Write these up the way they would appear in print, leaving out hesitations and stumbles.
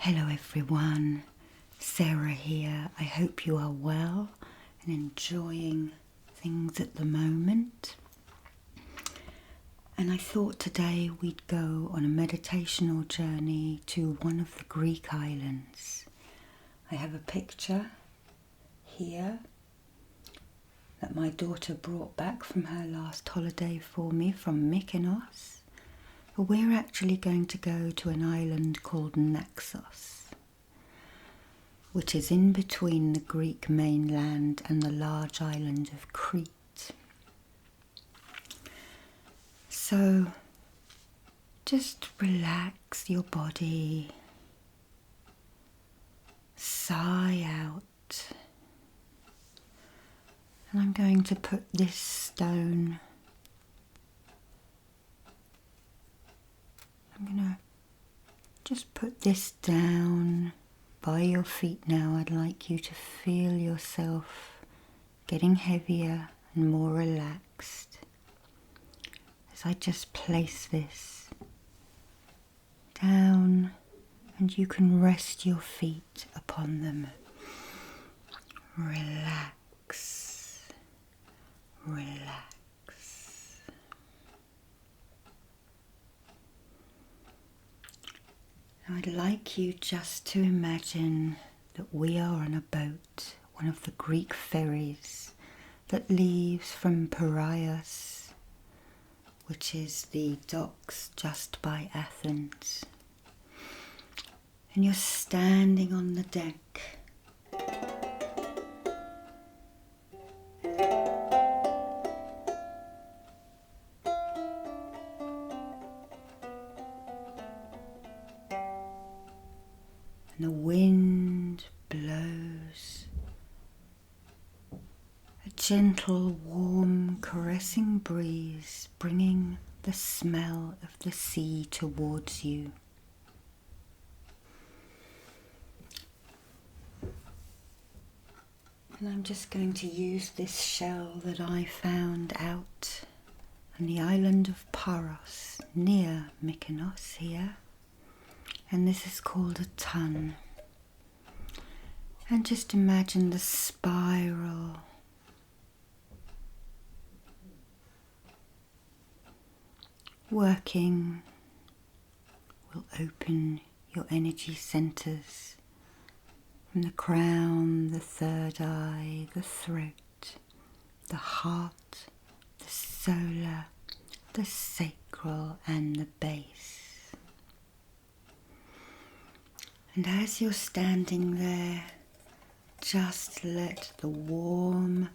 Hello everyone, Sarah here. I hope you are well and enjoying things at the moment. And I thought today we'd go on a meditational journey to one of the Greek islands. I have a picture here that my daughter brought back from her last holiday for me from Mykonos. But we're actually going to go to an island called Naxos, which is in between the Greek mainland and the large island of Crete. So just relax your body, sigh out, and I'm going to put this stone, I'm going to just put this down by your feet now. I'd like you to feel yourself getting heavier and more relaxed as I just place this down, and you can rest your feet upon them. Relax, relax. Now I'd like you just to imagine that we are on a boat, one of the Greek ferries that leaves from Piraeus, which is the docks just by Athens. And you're standing on the deck. And the wind blows, a gentle, warm, caressing breeze bringing the smell of the sea towards you. And I'm just going to use this shell that I found out on the island of Paros, near Mykonos here. And this is called a ton. And just imagine the spiral working will open your energy centers from the crown, the third eye, the throat, the heart, the solar, the sacral and the base. And as you're standing there, just let the warm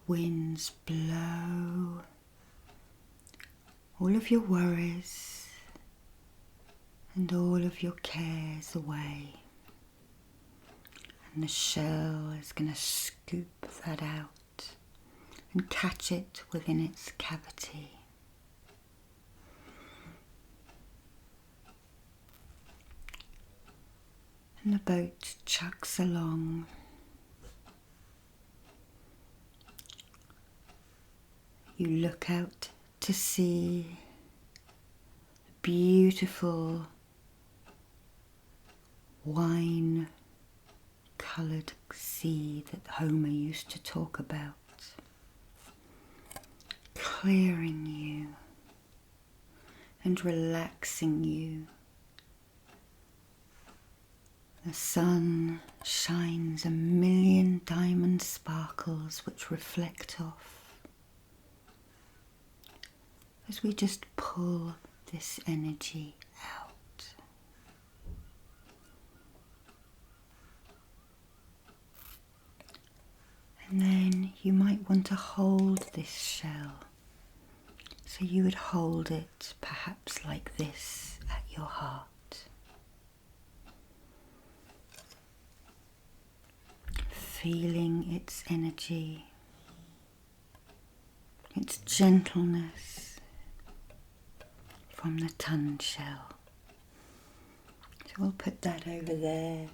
winds blow all of your worries and all of your cares away. And the shell is going to scoop that out and catch it within its cavity. And the boat chucks along. You look out to sea, a beautiful wine-coloured sea that Homer used to talk about, clearing you and relaxing you. The sun shines a million diamond sparkles which reflect off as we just pull this energy out. And then you might want to hold this shell. So you would hold it perhaps like this at your heart. Feeling its energy, its gentleness from the ton shell. So we'll put that over there.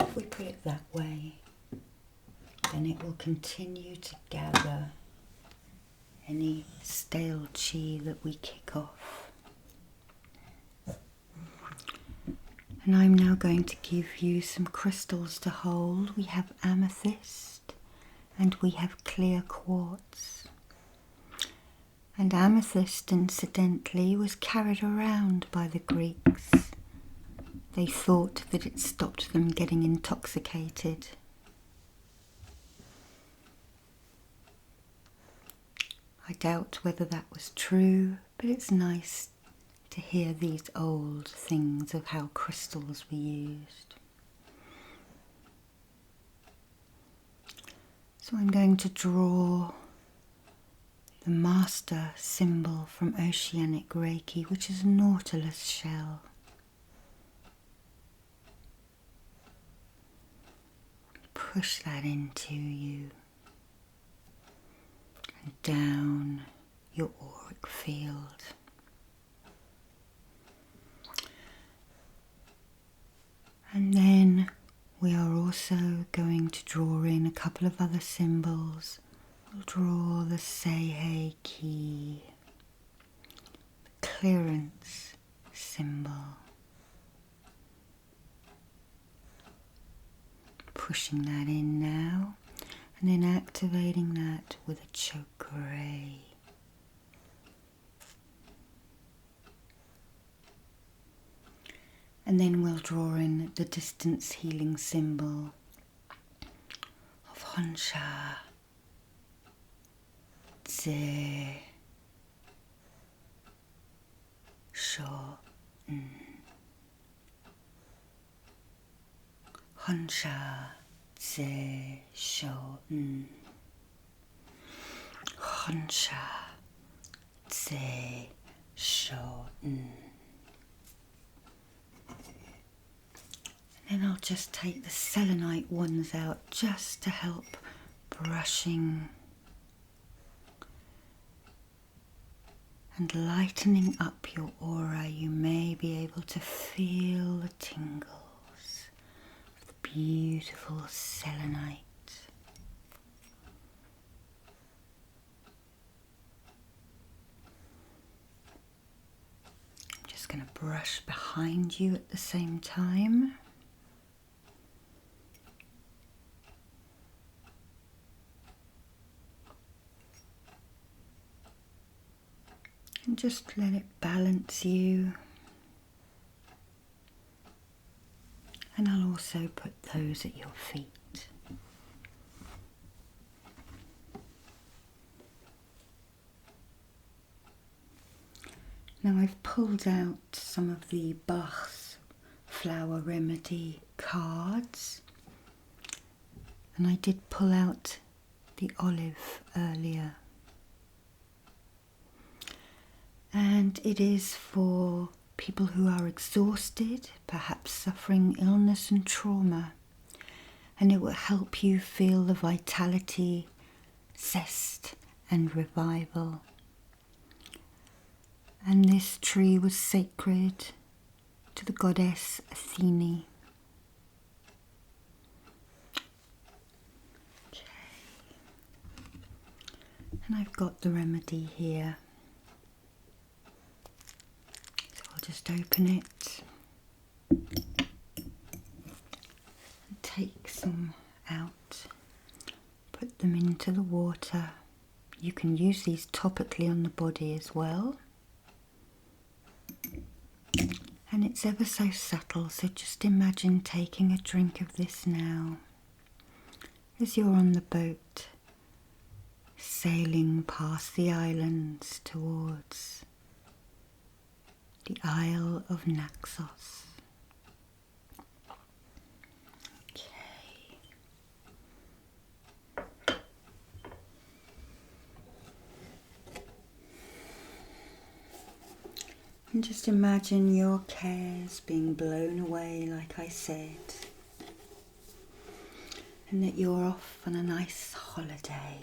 If we put it that way, then it will continue to gather any stale chi that we kick off. And I'm now going to give you some crystals to hold. We have amethyst and we have clear quartz. And amethyst, incidentally, was carried around by the Greeks. They thought that it stopped them getting intoxicated. I doubt whether that was true, but it's nice to hear these old things of how crystals were used. So I'm going to draw the master symbol from Oceanic Reiki, which is a nautilus shell. Push that into you and down your auric field. And then we are also going to draw in a couple of other symbols. We'll draw the Seihei key, the clearance symbol. Pushing that in now, and then activating that with a chokure. And then we'll draw in the distance healing symbol of Honsha Tse Sho Honsha Tse Sho Honsha Tse Sho. Then I'll just take the selenite ones out just to help brushing and lightening up your aura. You may be able to feel the tingles of the beautiful selenite. I'm just going to brush behind you at the same time. And just let it balance you. And I'll also put those at your feet. Now I've pulled out some of the Bach's Flower Remedy cards. And I did pull out the olive earlier. And it is for people who are exhausted, perhaps suffering illness and trauma. And it will help you feel the vitality, zest and revival. And this tree was sacred to the goddess Athene. Okay. And I've got the remedy here. Just open it and take some out, put them into the water. You can use these topically on the body as well, and it's ever so subtle, so just imagine taking a drink of this now as you're on the boat sailing past the islands towards the Isle of Naxos. Okay. And just imagine your cares being blown away, like I said, and that you're off on a nice holiday.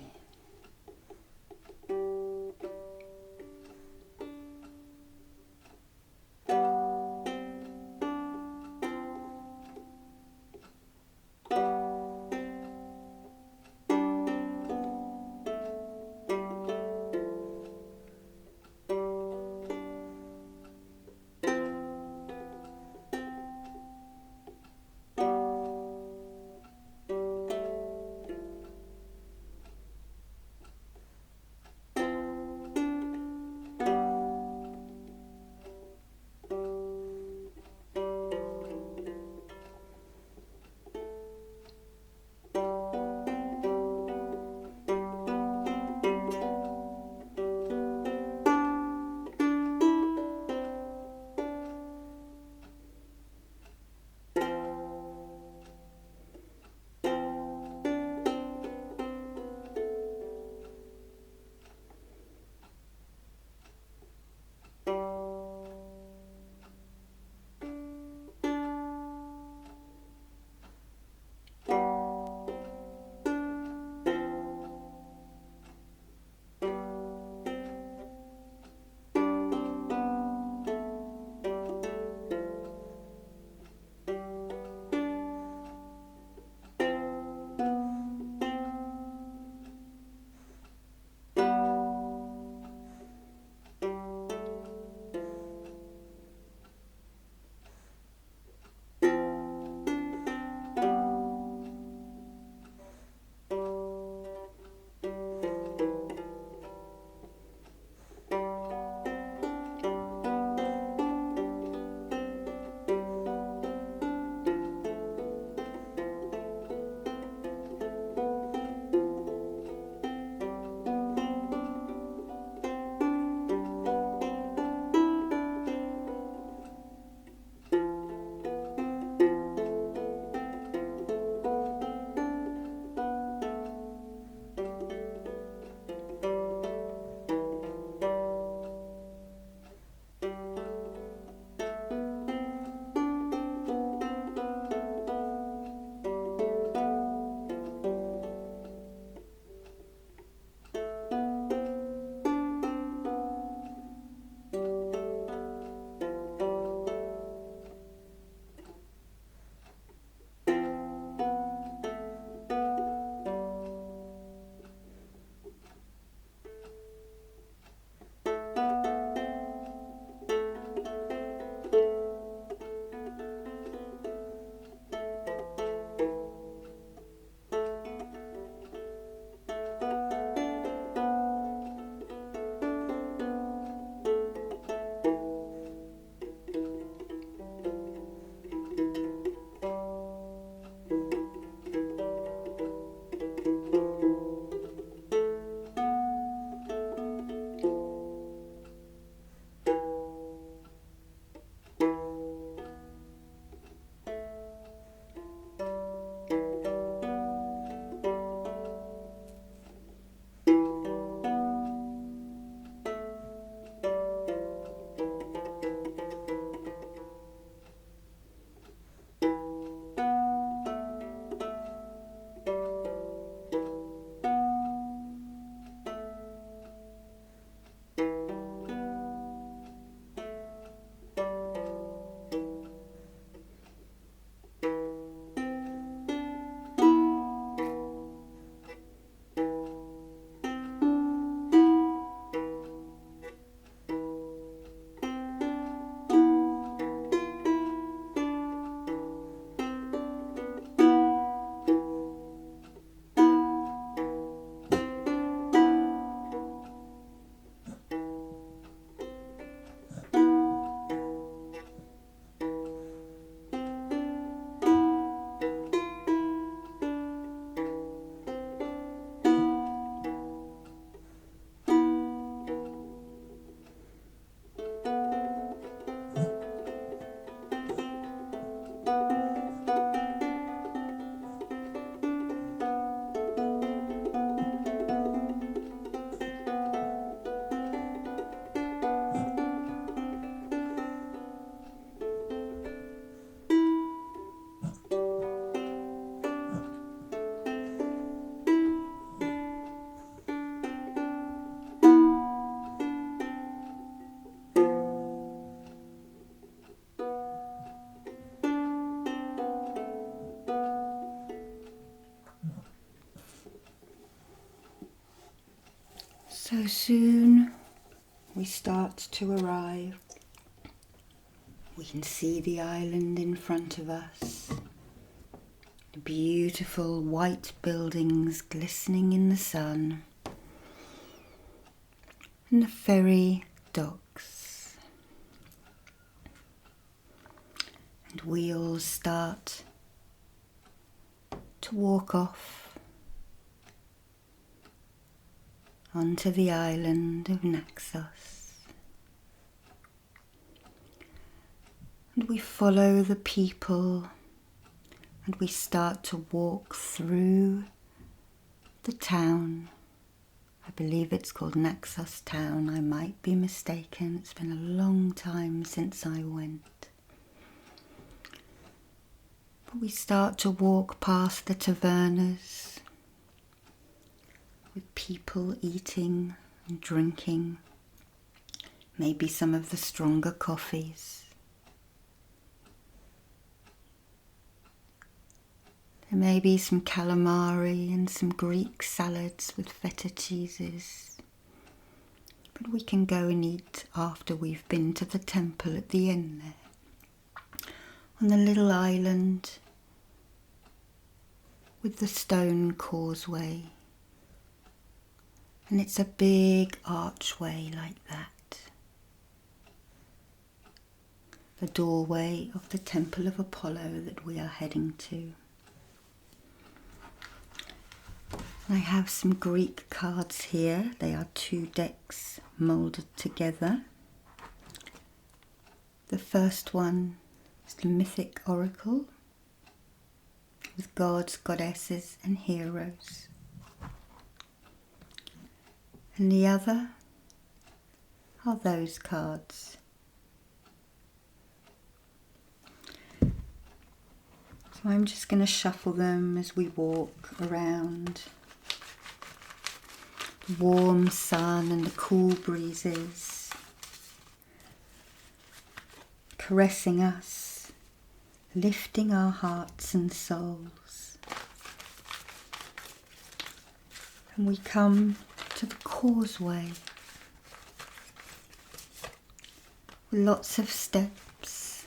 So soon we start to arrive. We can see the island in front of us. The beautiful white buildings glistening in the sun. And the ferry docks. And we all start to walk off onto the island of Naxos. And we follow the people and we start to walk through the town. I believe it's called Nexus Town. I might be mistaken. It's been a long time since I went. But we start to walk past the tavernas with people eating and drinking, maybe some of the stronger coffees. There may be some calamari and some Greek salads with feta cheeses. But we can go and eat after we've been to the temple at the end there, on the little island with the stone causeway. And it's a big archway like that. The doorway of the Temple of Apollo that we are heading to. I have some Greek cards here. They are 2 decks moulded together. The first one is the Mythic Oracle with gods, goddesses and heroes. And the other are those cards. So I'm just going to shuffle them as we walk around. The warm sun and the cool breezes caressing us, lifting our hearts and souls. And we come to the causeway with lots of steps.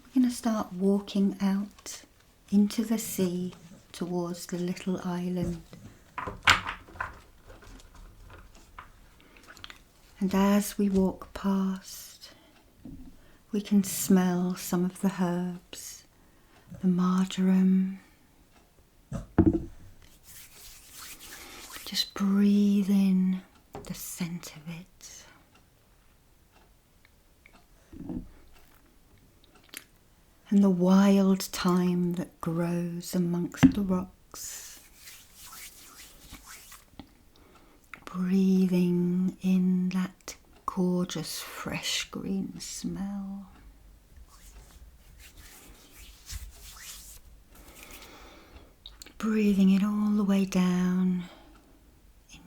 We're going to start walking out into the sea towards the little island. And as we walk past, we can smell some of the herbs, the marjoram. Just breathe in the scent of it. And the wild thyme that grows amongst the rocks. Breathing in that gorgeous fresh green smell. Breathing it all the way down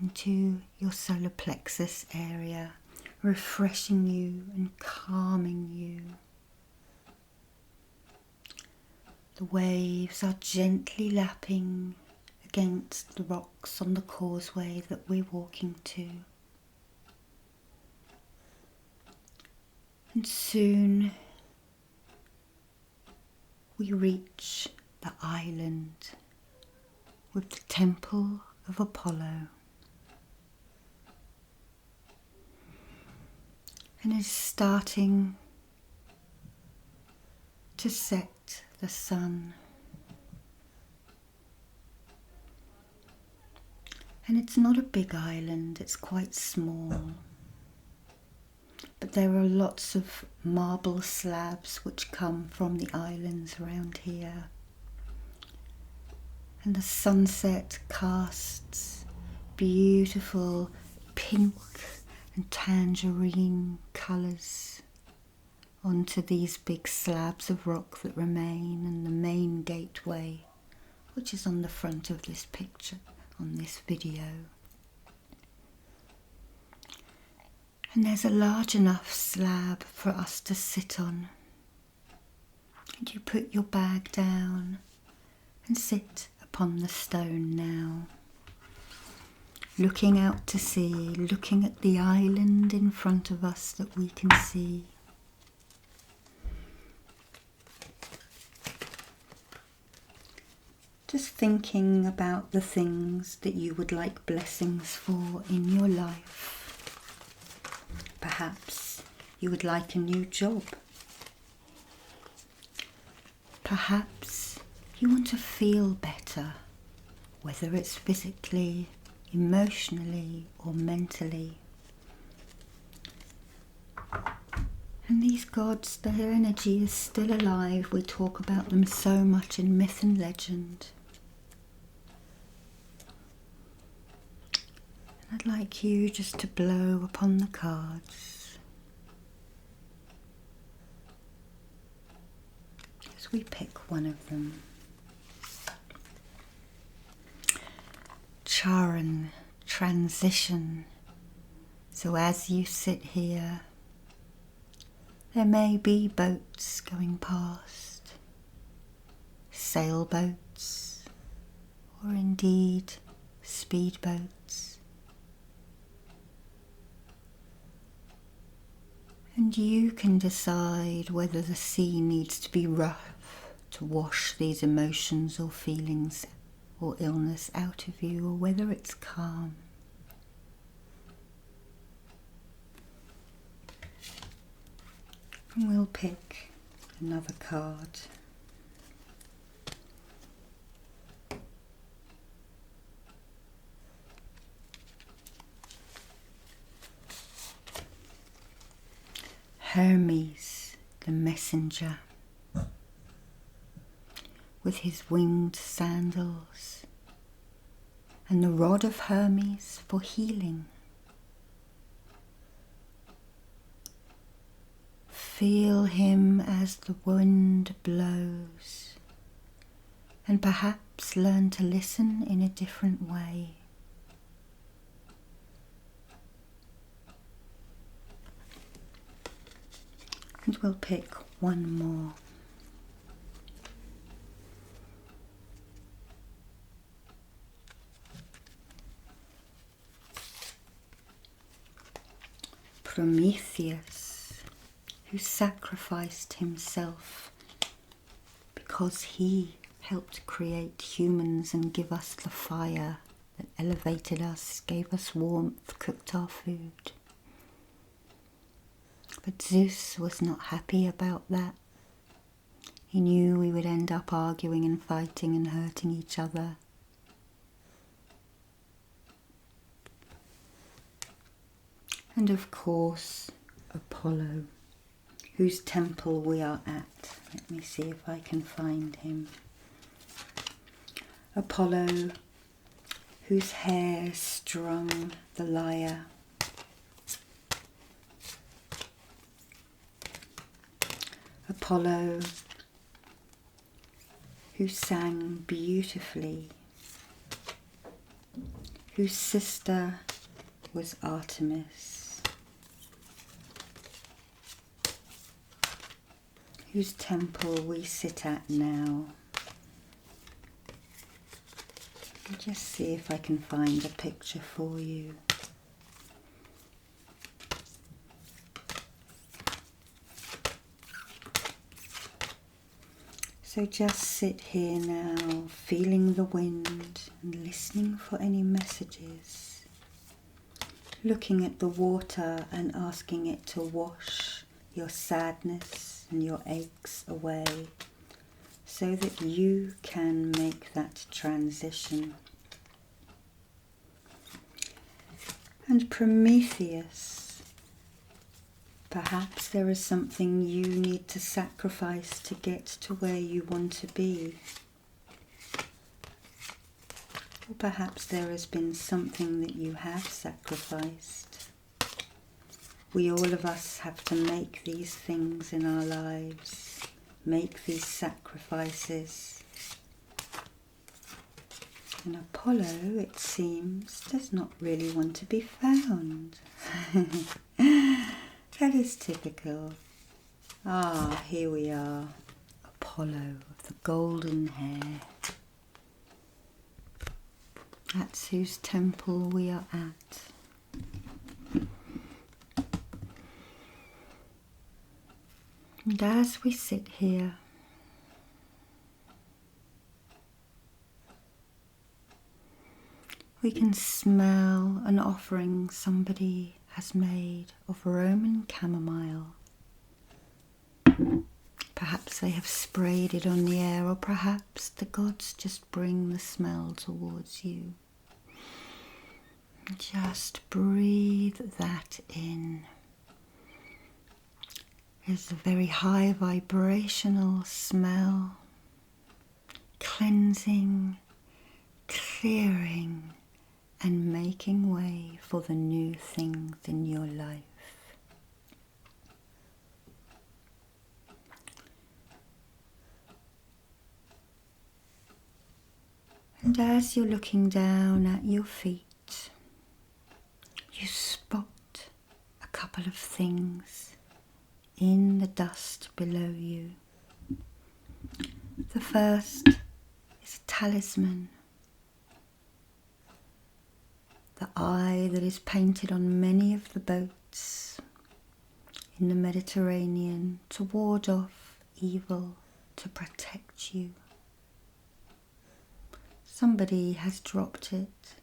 into your solar plexus area, refreshing you and calming you. The waves are gently lapping against the rocks on the causeway that we're walking to. And soon we reach the island with the Temple of Apollo. And it's starting to set the sun. And it's not a big island, it's quite small. But there are lots of marble slabs which come from the islands around here. And the sunset casts beautiful pink and tangerine colours onto these big slabs of rock that remain, and the main gateway, which is on the front of this picture, on this video. And there's a large enough slab for us to sit on. And you put your bag down and sit upon the stone now. looking out to sea, looking at the island in front of us that we can see. Just thinking about the things that you would like blessings for in your life. Perhaps you would like a new job. Perhaps you want to feel better, whether it's physically, emotionally or mentally. And these gods, their energy is still alive. We talk about them so much in myth and legend. And I'd like you just to blow upon the cards as we pick one of them. Charan, transition. So as you sit here, there may be boats going past, sailboats, or indeed speedboats. And you can decide whether the sea needs to be rough to wash these emotions or feelings or illness out of you, or whether it's calm. And we'll pick another card. Hermes, the messenger, with his winged sandals, and the rod of Hermes for healing. Feel him as the wind blows, and perhaps learn to listen in a different way. And we'll pick one more. Prometheus, who sacrificed himself because he helped create humans and give us the fire that elevated us, gave us warmth, cooked our food. But Zeus was not happy about that. He knew we would end up arguing and fighting and hurting each other. And of course, Apollo, whose temple we are at. Let me see if I can find him. Apollo, whose hair strung the lyre. Apollo, who sang beautifully, whose sister was Artemis, whose temple we sit at now. I'll just see if I can find a picture for you. So just sit here now, feeling the wind and listening for any messages. Looking at the water and asking it to wash your sadness and your aches away so that you can make that transition. And Prometheus, perhaps there is something you need to sacrifice to get to where you want to be. Or perhaps there has been something that you have sacrificed. We all of us have to make these things in our lives, make these sacrifices. And Apollo, it seems, does not really want to be found. That is typical. Ah, here we are. Apollo of the golden hair. That's whose temple we are at. And as we sit here, we can smell an offering somebody has made of Roman chamomile. Perhaps they have sprayed it on the air, or perhaps the gods just bring the smell towards you. Just breathe that in. It's a very high vibrational smell, cleansing, clearing, and making way for the new things in your life. And as you're looking down at your feet, you spot a couple of things in the dust below you. The first is a talisman. The eye that is painted on many of the boats in the Mediterranean to ward off evil, to protect you. Somebody has dropped it.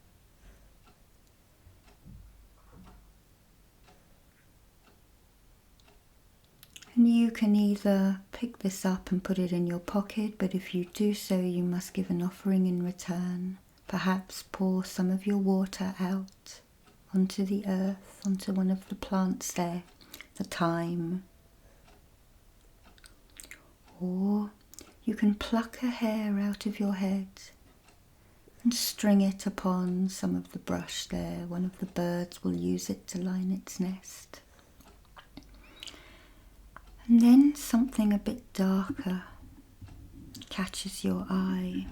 And you can either pick this up and put it in your pocket, but if you do so, you must give an offering in return. Perhaps pour some of your water out onto the earth, onto one of the plants there, the thyme. Or you can pluck a hair out of your head and string it upon some of the brush there. One of the birds will use it to line its nest. And then something a bit darker catches your eye.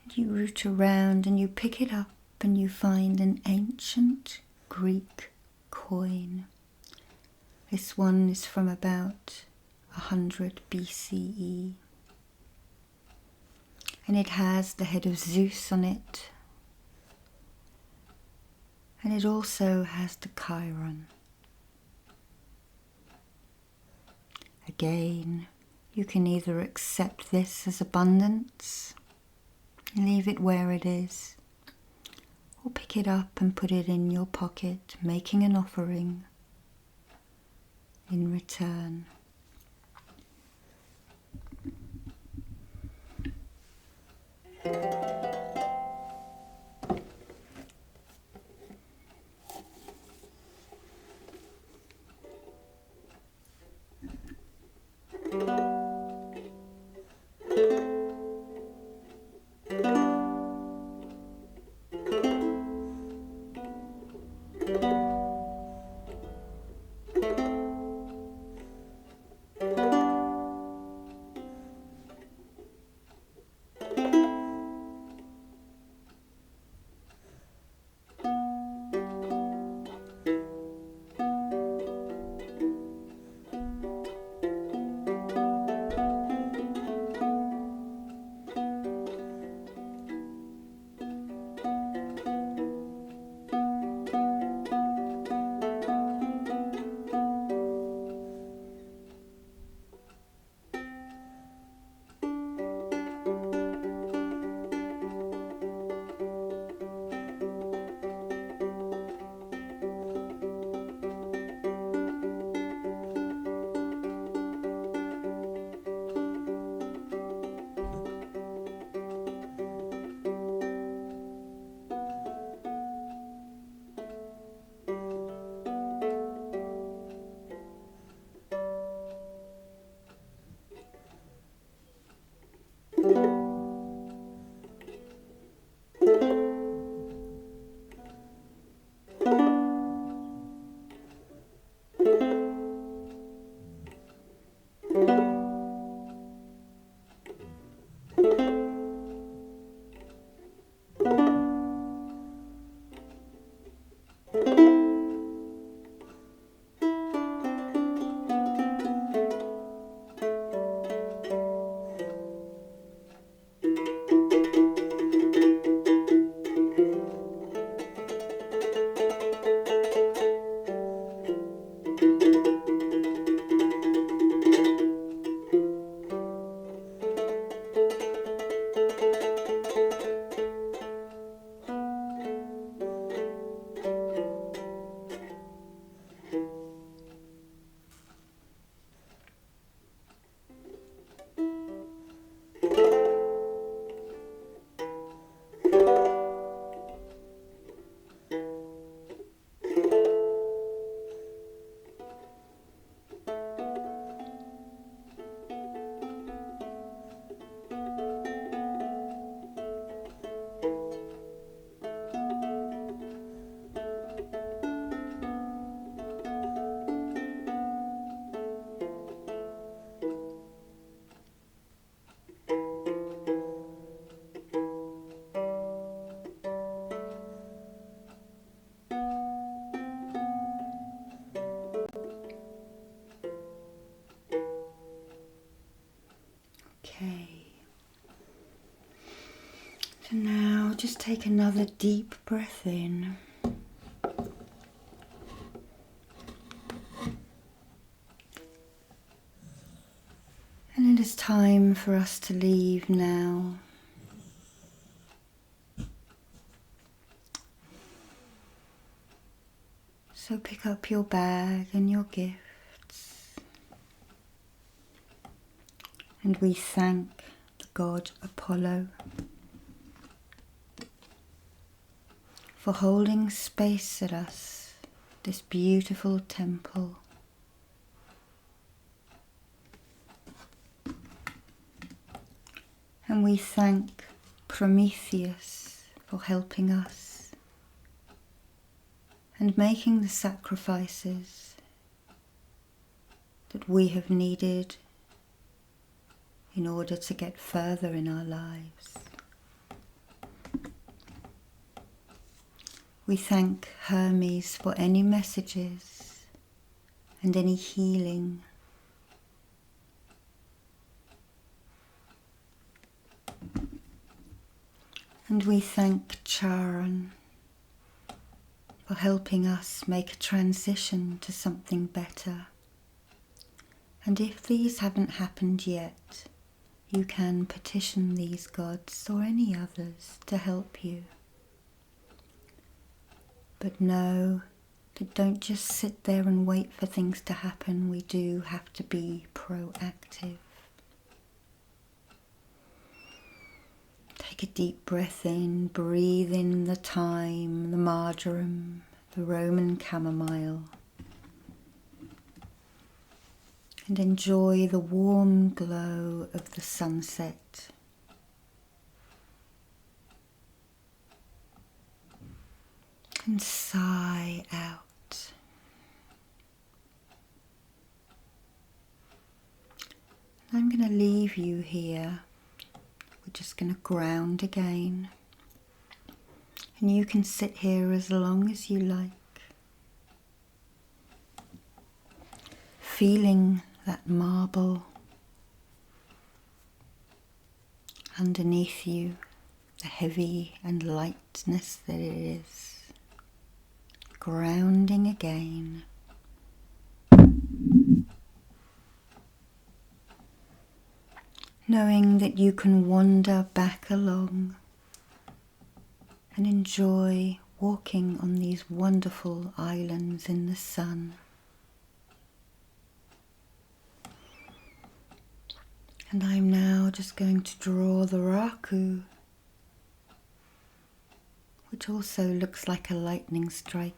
And you root around and you pick it up and you find an ancient Greek coin. This one is from about 100 BCE. And it has the head of Zeus on it. And it also has the Chiron. Again, you can either accept this as abundance, leave it where it is, or pick it up and put it in your pocket, making an offering in return. So now just take another deep breath in. And it is time for us to leave now. So pick up your bag and your gifts. And we thank the god Apollo for holding space at us, this beautiful temple. And we thank Prometheus for helping us and making the sacrifices that we have needed in order to get further in our lives. We thank Hermes for any messages and any healing. And we thank Charon for helping us make a transition to something better. And if these haven't happened yet, you can petition these gods or any others to help you. But know that don't just sit there and wait for things to happen. We do have to be proactive. Take a deep breath in, breathe in the thyme, the marjoram, the Roman chamomile, and enjoy the warm glow of the sunset. And sigh out. I'm going to leave you here. We're just going to ground again. And you can sit here as long as you like. Feeling that marble underneath you, the heavy and lightness that it is. Grounding again. Knowing that you can wander back along and enjoy walking on these wonderful islands in the sun. And I'm now just going to draw the raku, which also looks like a lightning strike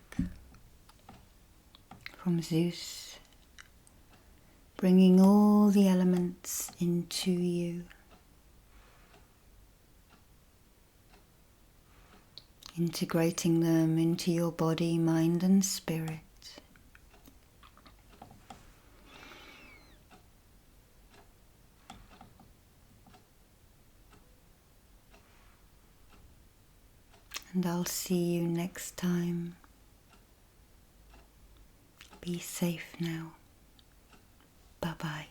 from Zeus, bringing all the elements into you, integrating them into your body, mind and spirit. And I'll see you next time. Be safe now. Bye-bye.